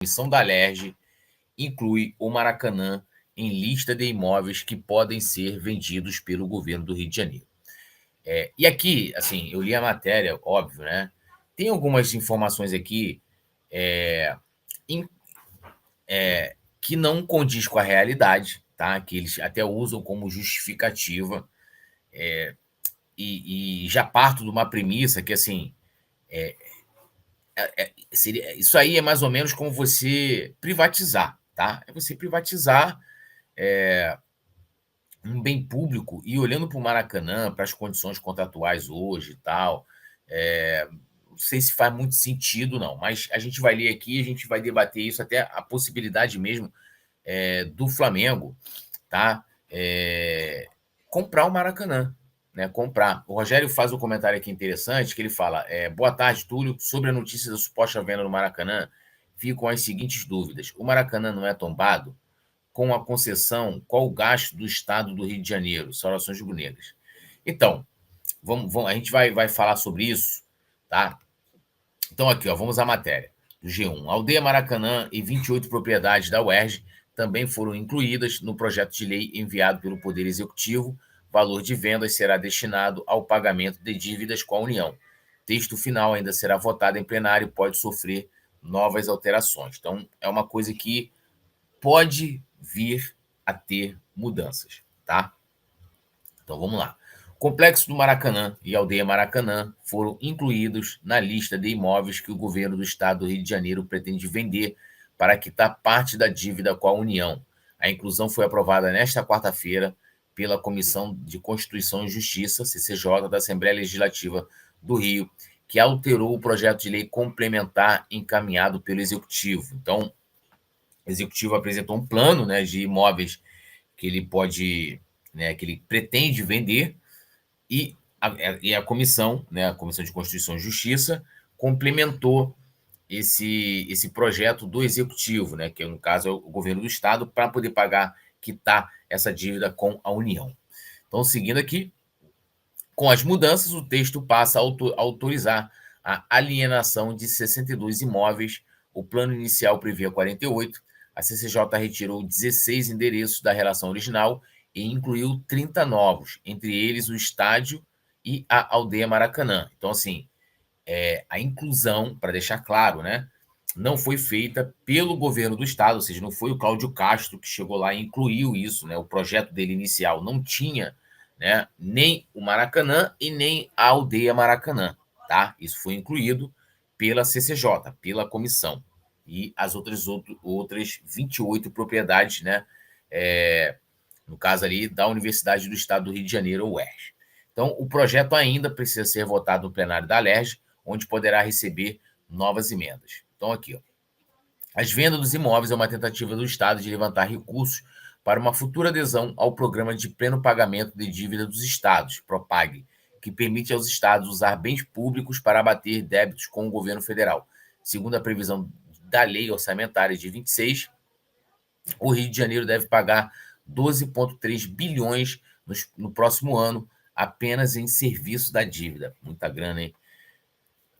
comissão da Alerj inclui o Maracanã em lista de imóveis que podem ser vendidos pelo governo do Rio de Janeiro. E aqui, assim, eu li a matéria, óbvio, né? Tem algumas informações aqui em- que não condiz com a realidade, tá? Que eles até usam como justificativa, e já parto de uma premissa que, assim, isso aí é mais ou menos como você privatizar, tá? É você privatizar um bem público e olhando para o Maracanã, para as condições contratuais hoje e tal, não sei se faz muito sentido, não, mas a gente vai ler aqui, a gente vai debater isso, até a possibilidade mesmo do Flamengo, tá? Comprar o Maracanã, né? Comprar. O Rogério faz um comentário aqui interessante, que ele fala: boa tarde, Túlio. Sobre a notícia da suposta venda do Maracanã, ficam as seguintes dúvidas. O Maracanã não é tombado? Com a concessão, qual o gasto do Estado do Rio de Janeiro? Saudações rubro-negras. Então, a gente vai falar sobre isso, tá? Então, aqui, ó, vamos à matéria do G1. Aldeia Maracanã e 28 propriedades da UERJ também foram incluídas no projeto de lei enviado pelo Poder Executivo. Valor de vendas será destinado ao pagamento de dívidas com a União. Texto final ainda será votado em plenário e pode sofrer novas alterações. Então, é uma coisa que pode vir a ter mudanças, tá? Então vamos lá. O Complexo do Maracanã e a Aldeia Maracanã foram incluídos na lista de imóveis que o governo do estado do Rio de Janeiro pretende vender para quitar parte da dívida com a União. A inclusão foi aprovada nesta quarta-feira pela Comissão de Constituição e Justiça, CCJ, da Assembleia Legislativa do Rio, que alterou o projeto de lei complementar encaminhado pelo Executivo. Então, o Executivo apresentou um plano, né, de imóveis que ele pode, né, que ele pretende vender, e a comissão, né, a Comissão de Constituição e Justiça, complementou esse projeto do Executivo, né, que no caso é o governo do Estado, para poder pagar, quitar essa dívida com a União. Então, seguindo aqui, com as mudanças, o texto passa a autorizar a alienação de 62 imóveis. O plano inicial previa 48. A CCJ retirou 16 endereços da relação original e incluiu 30 novos, entre eles o estádio e a Aldeia Maracanã. Então, assim, a inclusão, para deixar claro, né, não foi feita pelo governo do estado, ou seja, não foi o Cláudio Castro que chegou lá e incluiu isso, né? O projeto dele inicial não tinha, né, nem o Maracanã e nem a Aldeia Maracanã, tá? Isso foi incluído pela CCJ, pela comissão, e as outras 28 propriedades, né? No caso ali da Universidade do Estado do Rio de Janeiro, ou UERJ. Então, o projeto ainda precisa ser votado no plenário da Alerj, onde poderá receber novas emendas. Então, aqui, ó. As vendas dos imóveis é uma tentativa do Estado de levantar recursos para uma futura adesão ao Programa de Pleno Pagamento de Dívida dos Estados, PROPAG, que permite aos estados usar bens públicos para abater débitos com o governo federal. Segundo a previsão da Lei Orçamentária de 26, o Rio de Janeiro deve pagar 12,3 bilhões no próximo ano apenas em serviço da dívida. Muita grana, hein?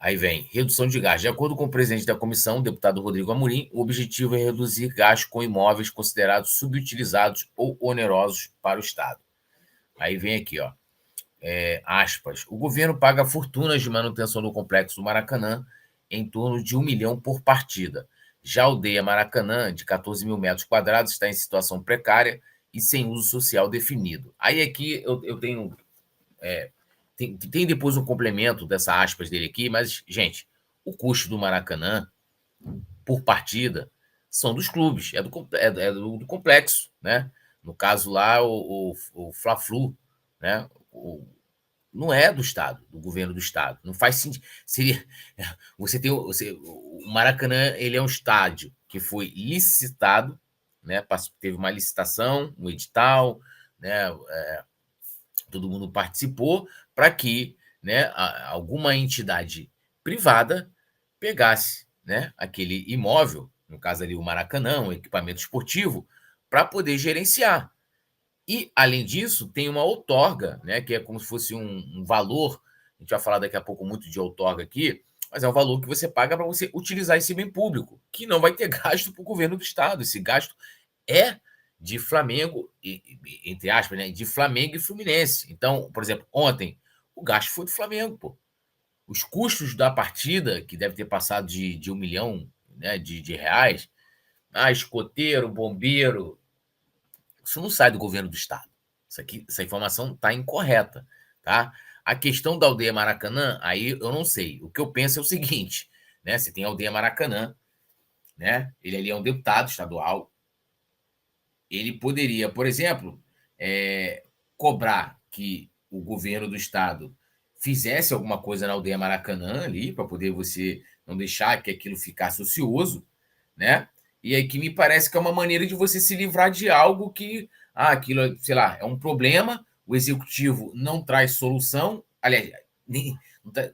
Aí vem, redução de gastos. De acordo com o presidente da comissão, o deputado Rodrigo Amorim, o objetivo é reduzir gastos com imóveis considerados subutilizados ou onerosos para o Estado. Aí vem aqui, ó, aspas, o governo paga fortunas de manutenção do complexo do Maracanã, em torno de 1 milhão por partida. Já a aldeia Maracanã, de 14 mil metros quadrados, está em situação precária e sem uso social definido. Aí aqui eu tenho tem depois um complemento dessa aspas dele aqui, mas, gente, o custo do Maracanã por partida são dos clubes, do complexo, né? No caso lá, o Fla-Flu, né? Não é do Estado, do governo do Estado. Não faz sentido. Seria, o Maracanã, ele é um estádio que foi licitado, né? Teve uma licitação, um edital, né? Todo mundo participou para que, né, alguma entidade privada pegasse, né, aquele imóvel, no caso ali o Maracanã, um equipamento esportivo, para poder gerenciar. E, além disso, tem uma outorga, né, que é como se fosse um valor, a gente vai falar daqui a pouco muito de outorga aqui, mas é um valor que você paga para você utilizar esse bem público, que não vai ter gasto para o governo do estado. Esse gasto é de Flamengo, entre aspas, né, de Flamengo e Fluminense. Então, por exemplo, ontem, o gasto foi do Flamengo, pô. Os custos da partida, que deve ter passado de 1 milhão, né, de reais, escoteiro, bombeiro, isso não sai do governo do estado. Essa informação está incorreta, tá? A questão da aldeia Maracanã, aí eu não sei. O que eu penso é o seguinte, né? Você tem a aldeia Maracanã, né? Ele ali é um deputado estadual. Ele poderia, por exemplo, cobrar que o governo do estado fizesse alguma coisa na aldeia Maracanã ali, para poder você não deixar que aquilo ficasse ocioso, né? E aí que me parece que é uma maneira de você se livrar de algo que, aquilo, sei lá, é um problema, o executivo não traz solução, aliás,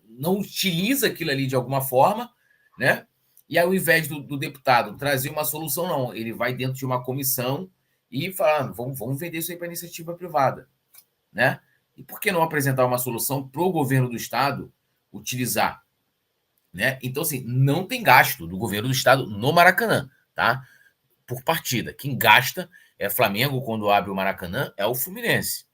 não utiliza aquilo ali de alguma forma, né? E ao invés do deputado trazer uma solução, não, ele vai dentro de uma comissão e fala, vamos vender isso aí para iniciativa privada, né? E por que não apresentar uma solução para o governo do estado utilizar, né? Então, assim, não tem gasto do governo do estado no Maracanã, tá? Por partida. Quem gasta é Flamengo quando abre o Maracanã, é o Fluminense.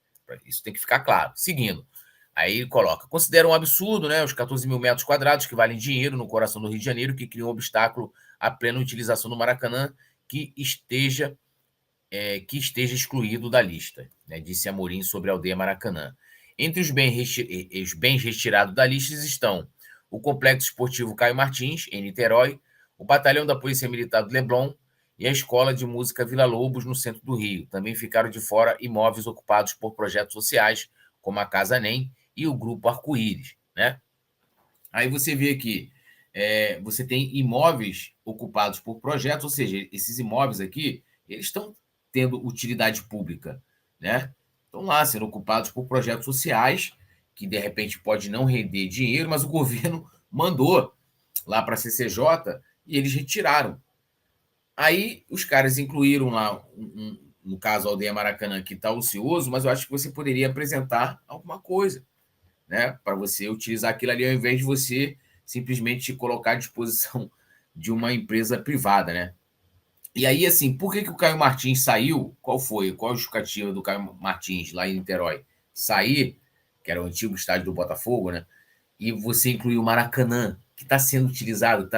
Isso tem que ficar claro. Seguindo. Aí ele coloca, considera um absurdo, né, os 14 mil metros quadrados que valem dinheiro no coração do Rio de Janeiro, que cria um obstáculo à plena utilização do Maracanã, que esteja excluído da lista, né, disse Amorim sobre a aldeia Maracanã. Entre os bens retirados da lista estão o Complexo Esportivo Caio Martins, em Niterói, o Batalhão da Polícia Militar do Leblon e a Escola de Música Vila Lobos, no centro do Rio. Também ficaram de fora imóveis ocupados por projetos sociais, como a Casa NEM e o Grupo Arco-Íris, né? Aí você vê aqui, você tem imóveis ocupados por projetos, ou seja, esses imóveis aqui, eles estão tendo utilidade pública, né? Estão lá sendo ocupados por projetos sociais, que de repente pode não render dinheiro, mas o governo mandou lá para a CCJ e eles retiraram. Aí os caras incluíram lá, no caso, a Aldeia Maracanã, que está ocioso, mas eu acho que você poderia apresentar alguma coisa, né, para você utilizar aquilo ali, ao invés de você simplesmente colocar à disposição de uma empresa privada, né? E aí, assim, por que o Caio Martins saiu? Qual foi? Qual a justificativa do Caio Martins lá em Niterói? Sair, que era o antigo estádio do Botafogo, né? E você incluir o Maracanã, que está sendo utilizado,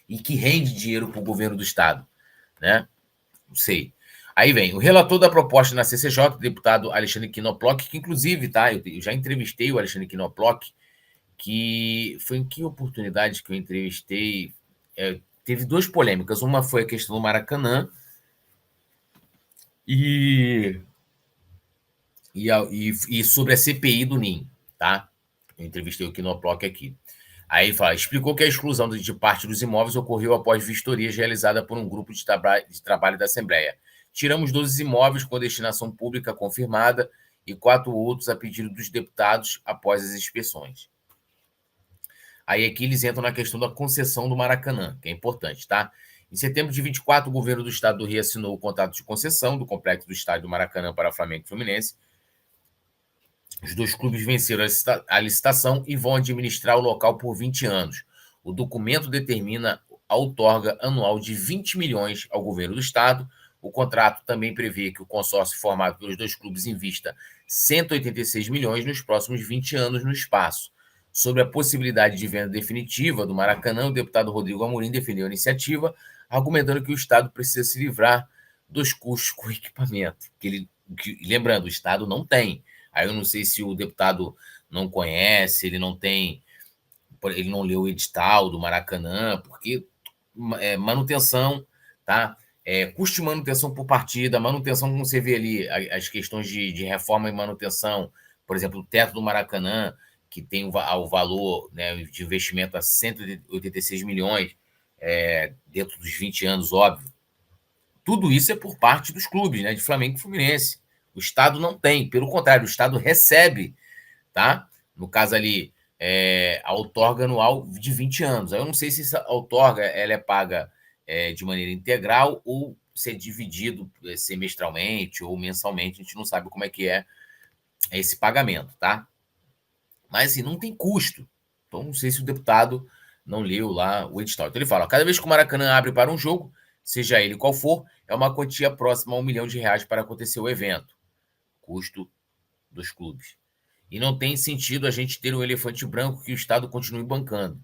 e que rende dinheiro para o governo do estado, né? Não sei. Aí vem o relator da proposta na CCJ, o deputado Alexandre Knoploch, que inclusive, tá? Eu já entrevistei o Alexandre Knoploch, que foi em que oportunidade que eu entrevistei? Teve duas polêmicas. Uma foi a questão do Maracanã e, e sobre a CPI do NIM, tá? Eu entrevistei o Knoploch aqui. Aí fala, explicou que a exclusão de parte dos imóveis ocorreu após vistorias realizadas por um grupo de trabalho da Assembleia. Tiramos 12 imóveis com destinação pública confirmada e 4 outros a pedido dos deputados após as inspeções. Aí aqui eles entram na questão da concessão do Maracanã, que é importante, tá? Em setembro de 24, o governo do estado do Rio assinou o contrato de concessão do complexo do estádio do Maracanã para Flamengo e Fluminense. Os dois clubes venceram a licitação e vão administrar o local por 20 anos. O documento determina a outorga anual de 20 milhões ao governo do estado. O contrato também prevê que o consórcio formado pelos dois clubes invista 186 milhões nos próximos 20 anos no espaço. Sobre a possibilidade de venda definitiva do Maracanã, o deputado Rodrigo Amorim defendeu a iniciativa, argumentando que o estado precisa se livrar dos custos com o equipamento. Lembrando, o estado não tem. Aí eu não sei se o deputado não conhece, ele não leu o edital do Maracanã, porque manutenção, tá? Custo de manutenção por partida, manutenção, como você vê ali, as questões de reforma e manutenção, por exemplo, o teto do Maracanã, que tem o valor, né, de investimento a 186 milhões, dentro dos 20 anos, óbvio. Tudo isso é por parte dos clubes, né, de Flamengo e Fluminense. O Estado não tem, pelo contrário, o Estado recebe, tá? No caso ali, a outorga anual de 20 anos. Eu não sei se essa outorga ela é paga de maneira integral ou se é dividido semestralmente ou mensalmente. A gente não sabe como é que é esse pagamento, tá? Mas assim, não tem custo, Então, não sei se o deputado não leu lá o edital. Então, ele fala: cada vez que o Maracanã abre para um jogo, seja ele qual for, é uma quantia próxima a R$ 1 milhão para acontecer o evento, custo dos clubes. E não tem sentido a gente ter um elefante branco que o Estado continue bancando.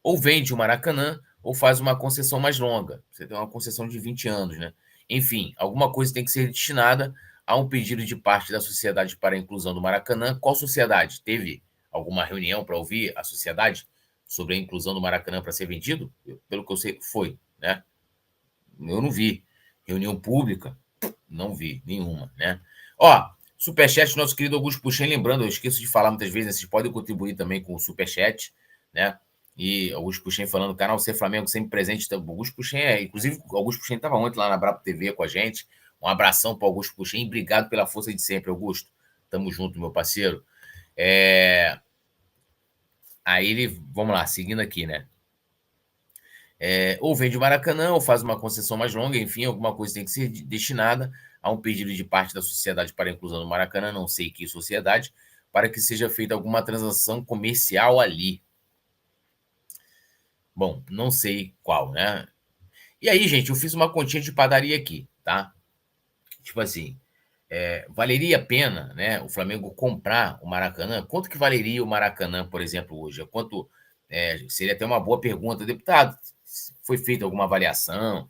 Ou vende o Maracanã, ou faz uma concessão mais longa. Você tem uma concessão de 20 anos, né? Enfim, alguma coisa tem que ser destinada a um pedido de parte da sociedade para a inclusão do Maracanã. Qual sociedade? Teve alguma reunião para ouvir a sociedade sobre a inclusão do Maracanã para ser vendido? Pelo que eu sei, foi, né? Eu não vi. Reunião pública? Não vi nenhuma, né? Ó, superchat, nosso querido Augusto Puxem, lembrando, eu esqueço de falar muitas vezes, né, vocês podem contribuir também com o superchat, né? E Augusto Puxem falando, canal Ser Flamengo sempre presente. Augusto Puxem inclusive, Augusto Puxem estava ontem lá na Brabo TV com a gente. Um abração para Augusto Puxem, obrigado pela força de sempre, Augusto. Tamo junto, meu parceiro. Aí ele, vamos lá, seguindo aqui, né? Ou vende o Maracanã, ou faz uma concessão mais longa, enfim, alguma coisa tem que ser destinada a um pedido de parte da sociedade para a inclusão do Maracanã, não sei que sociedade, para que seja feita alguma transação comercial ali. Bom, não sei qual, né? E aí, gente, eu fiz uma continha de padaria aqui, tá? Tipo assim, valeria a pena, né, o Flamengo comprar o Maracanã? Quanto que valeria o Maracanã, por exemplo, hoje? Quanto, seria até uma boa pergunta, deputado, foi feita alguma avaliação?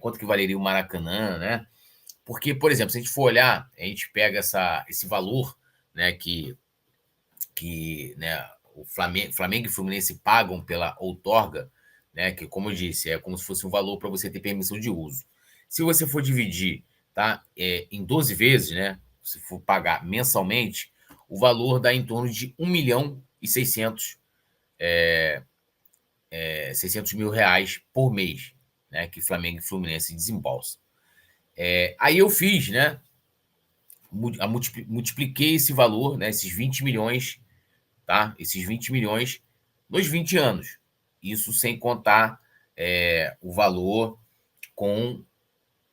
Quanto que valeria o Maracanã, né? Porque, por exemplo, se a gente for olhar, a gente pega esse valor, né, né, o Flamengo e Fluminense pagam pela outorga, né, que, como eu disse, é como se fosse um valor para você ter permissão de uso. Se você for dividir, tá, em 12 vezes, né, se for pagar mensalmente, o valor dá em torno de 1.600.000, 600 mil reais por mês, né, que Flamengo e Fluminense desembolsam. Aí eu fiz, né, multipliquei esse valor, né, esses 20 milhões, tá? Esses 20 milhões nos 20 anos. Isso sem contar o valor com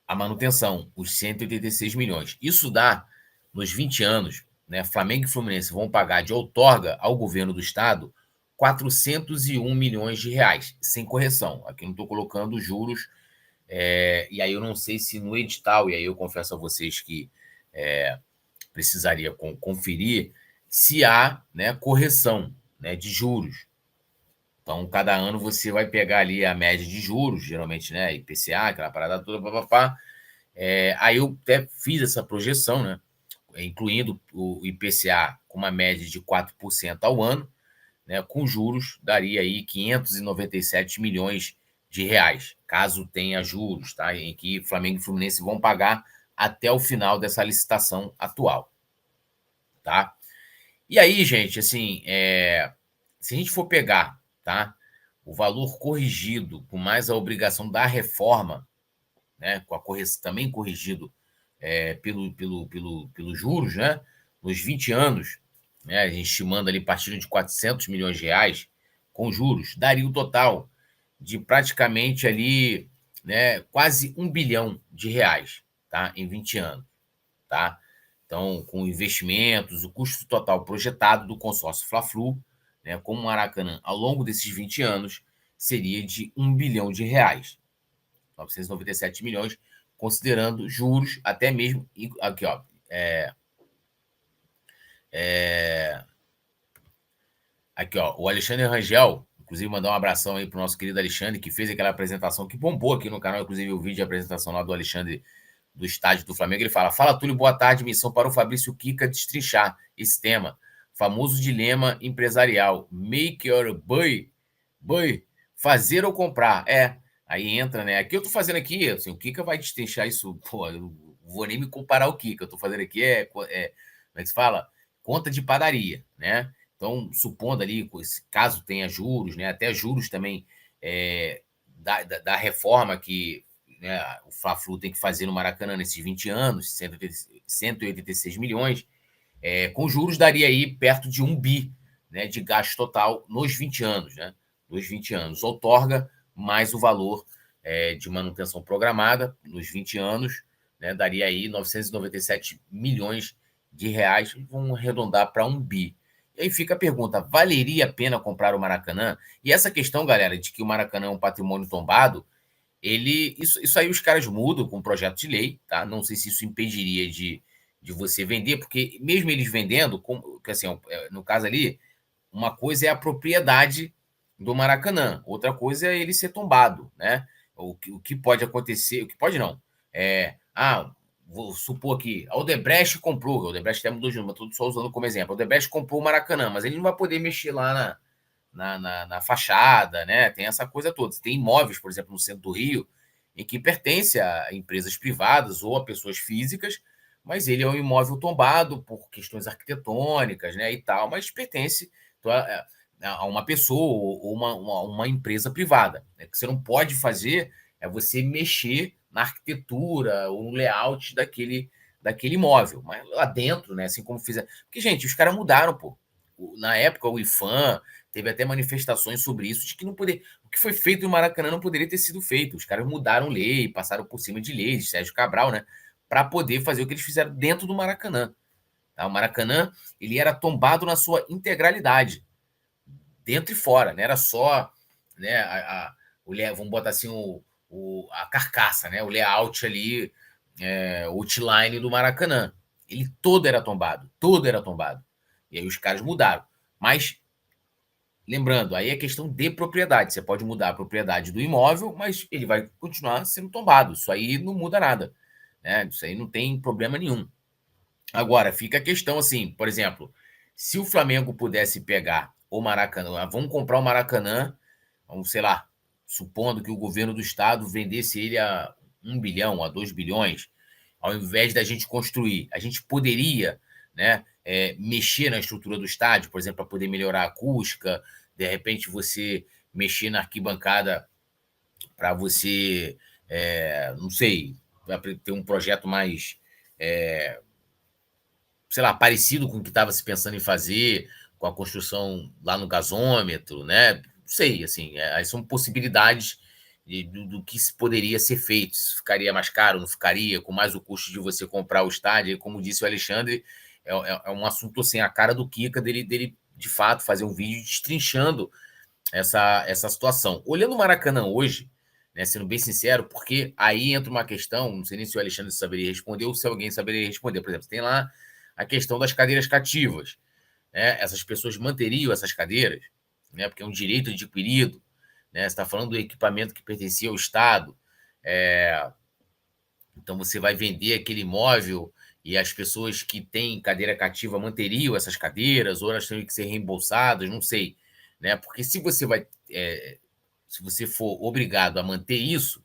a manutenção, os 186 milhões. Isso dá, nos 20 anos, né, Flamengo e Fluminense vão pagar de outorga ao governo do estado 401 milhões de reais, sem correção. Aqui não estou colocando juros, e aí eu não sei se no edital, e aí eu confesso a vocês que precisaria conferir se há, né, correção, né, de juros. Então, cada ano você vai pegar ali a média de juros, geralmente, né, IPCA, aquela parada toda, papapá. Aí eu até fiz essa projeção, né, incluindo o IPCA com uma média de 4% ao ano, né, com juros, daria aí 597 milhões de reais, caso tenha juros, tá, em que Flamengo e Fluminense vão pagar até o final dessa licitação atual, tá? E aí, gente, assim, se a gente for pegar, tá, o valor corrigido com mais a obrigação da reforma, né, com a correção também corrigido pelos juros, né, nos 20 anos, né, a gente estimando ali partindo de 400 milhões de reais com juros, daria o total de praticamente ali, né, quase 1 bilhão de reais, tá, em 20 anos, tá? Então, com investimentos, o custo total projetado do consórcio Fla-Flu, né, como Maracanã, ao longo desses 20 anos, seria de 1 bilhão de reais, 997 milhões, considerando juros, até mesmo, aqui, ó, aqui, ó, o Alexandre Rangel, inclusive mandar um abração aí pro nosso querido Alexandre, que fez aquela apresentação, que bombou aqui no canal, inclusive o vídeo de apresentação lá do Alexandre do estádio do Flamengo. Ele fala: Túlio, boa tarde, missão para o Fabrício Kika destrinchar esse tema, famoso dilema empresarial, make or buy, fazer ou comprar. Aí entra, né? Aqui eu tô fazendo aqui, assim, o Kika vai destrinchar isso, pô, eu vou nem me comparar ao Kika, eu tô fazendo aqui como é que se fala? Conta de padaria, né? Então, supondo ali, caso tenha juros, né? Até juros também da reforma que, né, o Fla-Flu tem que fazer no Maracanã nesses 20 anos, 186 milhões, com juros daria aí perto de 1 bi, né, de gasto total nos 20 anos, né? Nos 20 anos. Outorga mais o valor de manutenção programada nos 20 anos, né, daria aí 997 milhões de reais, vamos arredondar para 1 bi. E aí fica a pergunta: valeria a pena comprar o Maracanã? E essa questão, galera, de que o Maracanã é um patrimônio tombado, isso aí os caras mudam com um projeto de lei, tá? Não sei se isso impediria de você vender, porque mesmo eles vendendo, que assim, no caso ali, uma coisa é a propriedade do Maracanã, outra coisa é ele ser tombado, né? O que pode acontecer, o que pode não, vou supor aqui, a Odebrecht comprou, a Odebrecht até mudou de nome, estou só usando como exemplo, a Odebrecht comprou o Maracanã, mas ele não vai poder mexer lá na fachada, né? Tem essa coisa toda. Tem imóveis, por exemplo, no centro do Rio, em que pertence a empresas privadas ou a pessoas físicas, mas ele é um imóvel tombado por questões arquitetônicas, né, e tal, mas pertence a uma pessoa ou uma empresa privada. O que você não pode fazer é você mexer na arquitetura ou no layout daquele imóvel, mas lá dentro, né, assim como fizer. Porque, gente, os caras mudaram, pô. Na época, o IFAM teve até manifestações sobre isso, de que não poder, o que foi feito no Maracanã não poderia ter sido feito. Os caras mudaram lei, passaram por cima de leis, Sérgio Cabral, né, para poder fazer o que eles fizeram dentro do Maracanã. Tá? O Maracanã ele era tombado na sua integralidade, dentro e fora, não era só, né, vamos botar assim, a carcaça, né, o layout ali, o outline do Maracanã. Ele todo era tombado, todo era tombado. E aí os caras mudaram. Mas lembrando, aí é questão de propriedade. Você pode mudar a propriedade do imóvel, mas ele vai continuar sendo tombado. Isso aí não muda nada, né? Isso aí não tem problema nenhum. Agora, fica a questão assim, por exemplo, se o Flamengo pudesse pegar o Maracanã, vamos comprar o Maracanã, vamos, sei lá, supondo que o governo do estado vendesse ele a 1 bilhão, a 2 bilhões, ao invés da gente construir, a gente poderia, né, mexer na estrutura do estádio, por exemplo, para poder melhorar a acústica, de repente você mexer na arquibancada para você, não sei, ter um projeto mais, sei lá, parecido com o que estava se pensando em fazer, com a construção lá no gasômetro, né? Não sei, assim, aí são possibilidades do que se poderia ser feito. Se ficaria mais caro, não ficaria, com mais o custo de você comprar o estádio. Como disse o Alexandre, é um assunto assim, a cara do Kika, dele de fato fazer um vídeo destrinchando essa situação. Olhando o Maracanã hoje, né, sendo bem sincero, porque aí entra uma questão, não sei nem se o Alexandre saberia responder ou se alguém saberia responder. Por exemplo, tem lá a questão das cadeiras cativas. Né? Essas pessoas manteriam essas cadeiras, né, porque é um direito adquirido. Né? Você está falando do equipamento que pertencia ao Estado. Então, você vai vender aquele imóvel e as pessoas que têm cadeira cativa manteriam essas cadeiras, ou elas teriam que ser reembolsadas, não sei. Né? Porque se você for obrigado a manter isso,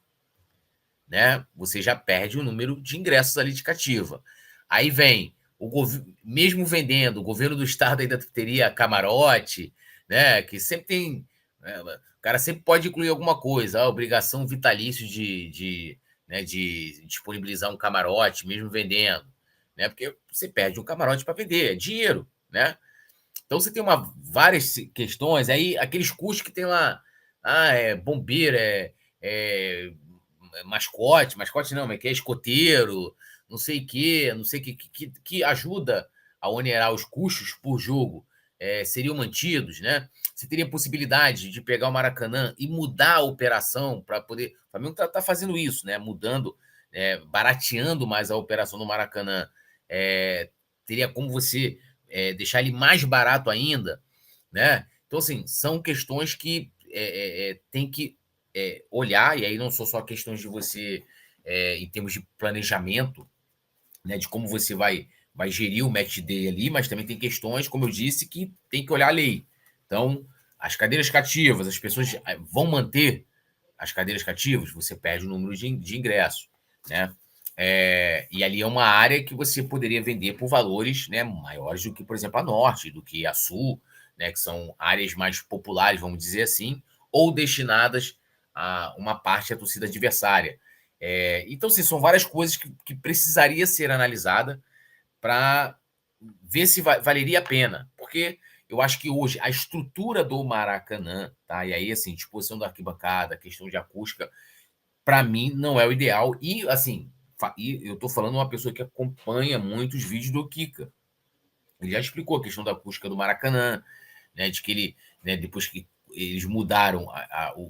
né, você já perde o número de ingressos ali de cativa. Aí vem, mesmo vendendo, o governo do estado ainda teria camarote, né, que sempre tem. O cara sempre pode incluir alguma coisa, a obrigação vitalício né, de disponibilizar um camarote, mesmo vendendo. Né, porque você perde um camarote para vender, é dinheiro. Né? Então você tem várias questões, aí aqueles custos que tem lá, é bombeiro, é mascote não, mas que é escoteiro, não sei o quê, não sei o que ajuda a onerar os custos por jogo, seriam mantidos, né? Você teria possibilidade de pegar o Maracanã e mudar a operação para poder. O Flamengo está fazendo isso, né? Mudando, barateando mais a operação do Maracanã. Teria como você deixar ele mais barato ainda, né? Então, assim, são questões que tem que olhar, e aí não são só questões de você, em termos de planejamento, né, de como você vai gerir o match day ali, mas também tem questões, como eu disse, que tem que olhar a lei. Então, as cadeiras cativas, as pessoas vão manter as cadeiras cativas, você perde o número de ingressos, né? E ali é uma área que você poderia vender por valores, né, maiores do que, por exemplo, a Norte, do que a Sul, né, que são áreas mais populares, vamos dizer assim, ou destinadas a uma parte da torcida adversária. Então, assim, são várias coisas que precisaria ser analisada para ver se valeria a pena. Porque eu acho que hoje a estrutura do Maracanã, tá? E aí, assim, disposição da arquibancada, questão de acústica, para mim não é o ideal. E, assim, eu tô falando uma pessoa que acompanha muitos vídeos do Kika. Ele já explicou a questão da acústica do Maracanã, né, de que ele, né, depois que eles mudaram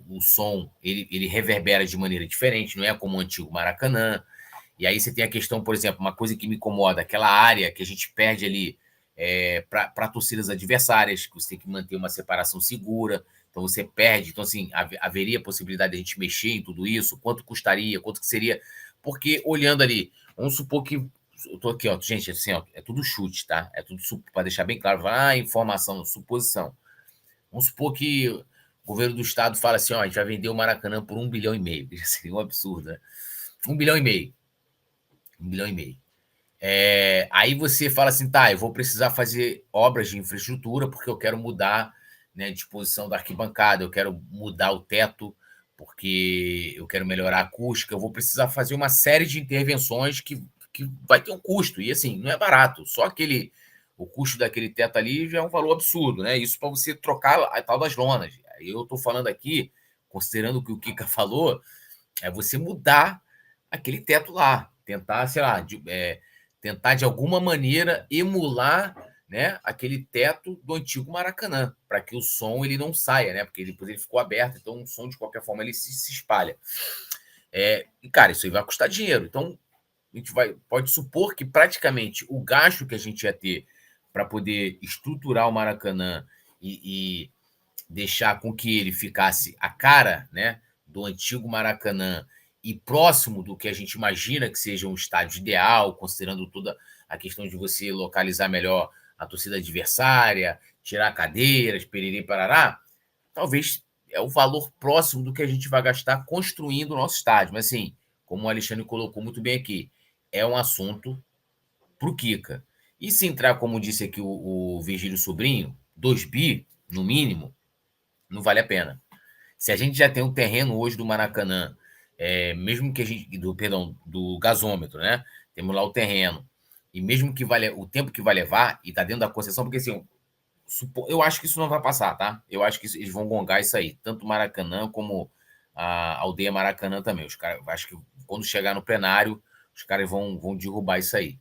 o som, ele reverbera de maneira diferente, não é como o antigo Maracanã. E aí você tem a questão, por exemplo, uma coisa que me incomoda, aquela área que a gente perde ali para torcidas adversárias, que você tem que manter uma separação segura, então você perde. Então, assim, haveria possibilidade de a gente mexer em tudo isso? Quanto custaria? Quanto que seria? Porque olhando ali, vamos supor que. Eu tô aqui, ó, gente, assim, ó, é tudo chute, tá? É tudo para deixar bem claro. Informação, suposição. Vamos supor que o governo do estado fala assim: ó, a gente vai vender o Maracanã por 1,5 bilhão. Seria um absurdo, né? 1,5 bilhão. 1,5 bilhão. Aí você fala assim, tá, eu vou precisar fazer obras de infraestrutura porque eu quero mudar, né, a disposição da arquibancada, eu quero mudar o teto porque eu quero melhorar a acústica, eu vou precisar fazer uma série de intervenções que vai ter um custo, e assim, não é barato, só o custo daquele teto ali já é um valor absurdo, né? Isso para você trocar a tal das lonas. Eu estou falando aqui, considerando o que o Kika falou, é você mudar aquele teto lá, tentar, sei lá, tentar de alguma maneira emular, né, aquele teto do antigo Maracanã, para que o som ele não saia, né? Porque depois ele ficou aberto, então o som de qualquer forma ele se espalha. E cara, isso aí vai custar dinheiro. Então a gente pode supor que praticamente o gasto que a gente ia ter para poder estruturar o Maracanã e deixar com que ele ficasse a cara, né, do antigo Maracanã e próximo do que a gente imagina que seja um estádio ideal, considerando toda a questão de você localizar melhor a torcida adversária, tirar cadeiras, periri parará, talvez é o valor próximo do que a gente vai gastar construindo o nosso estádio. Mas assim, como o Alexandre colocou muito bem aqui, é um assunto para o Kika. E se entrar, como disse aqui o Virgílio Sobrinho, 2 bi, no mínimo, não vale a pena. Se a gente já tem um terreno hoje do Maracanã, mesmo que a gente. Perdão, do gasômetro, né? Temos lá o terreno. E mesmo que o tempo que vai levar, e está dentro da concessão, porque assim, eu acho que isso não vai passar, tá? Eu acho que eles vão gongar isso aí, tanto o Maracanã como a aldeia Maracanã também. Os caras, acho que quando chegar no plenário, os caras vão derrubar isso aí.